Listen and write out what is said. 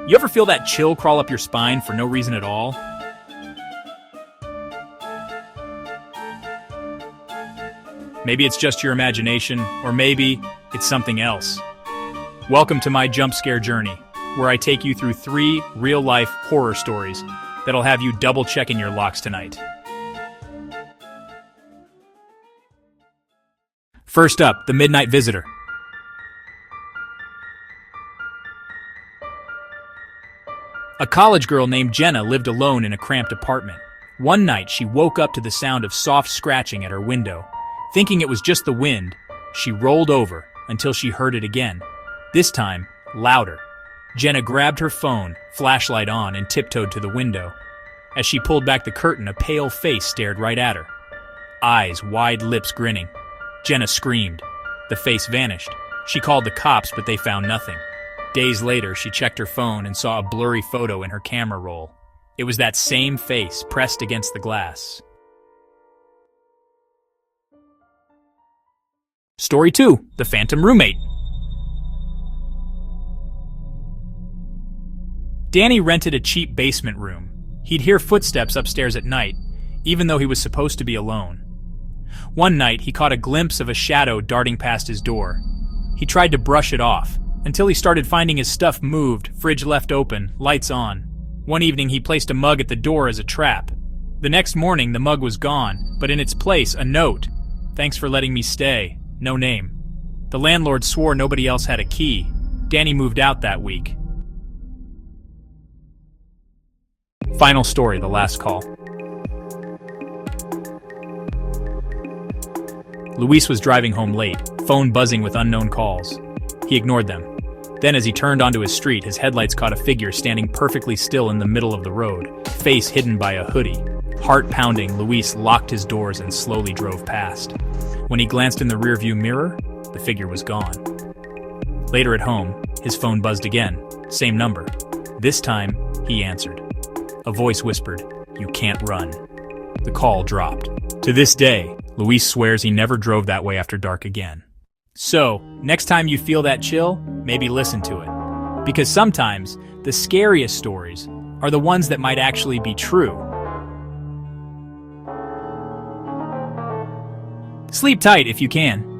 You ever feel that chill crawl up your spine for no reason at all? Maybe it's just your imagination, or maybe it's something else. Welcome to my jump scare journey, where I take you through 3 real-life horror stories that'll have you double-checking your locks tonight. First up, the Midnight Visitor. A college girl named Jenna lived alone in a cramped apartment. One night, she woke up to the sound of soft scratching at her window. Thinking it was just the wind, she rolled over until she heard it again. This time, louder. Jenna grabbed her phone, flashlight on, and tiptoed to the window. As she pulled back the curtain, a pale face stared right at her. Eyes wide, lips grinning. Jenna screamed. The face vanished. She called the cops, but they found nothing. Days later, she checked her phone and saw a blurry photo in her camera roll. It was that same face pressed against the glass. Story 2, The Phantom Roommate. Danny rented a cheap basement room. He'd hear footsteps upstairs at night, even though he was supposed to be alone. One night, he caught a glimpse of a shadow darting past his door. He tried to brush it off, until he started finding his stuff moved, fridge left open, lights on. One evening, he placed a mug at the door as a trap. The next morning, the mug was gone, but in its place, a note. "Thanks for letting me stay. No name." The landlord swore nobody else had a key. Danny moved out that week. Final story, the last call. Luis was driving home late, phone buzzing with unknown calls. He ignored them. Then as he turned onto his street, his headlights caught a figure standing perfectly still in the middle of the road, face hidden by a hoodie. Heart pounding, Luis locked his doors and slowly drove past. When he glanced in the rearview mirror, the figure was gone. Later at home, his phone buzzed again, same number. This time, he answered. A voice whispered, "You can't run." The call dropped. To this day, Luis swears he never drove that way after dark again. So, next time you feel that chill, maybe listen to it. Because sometimes, the scariest stories are the ones that might actually be true. Sleep tight if you can.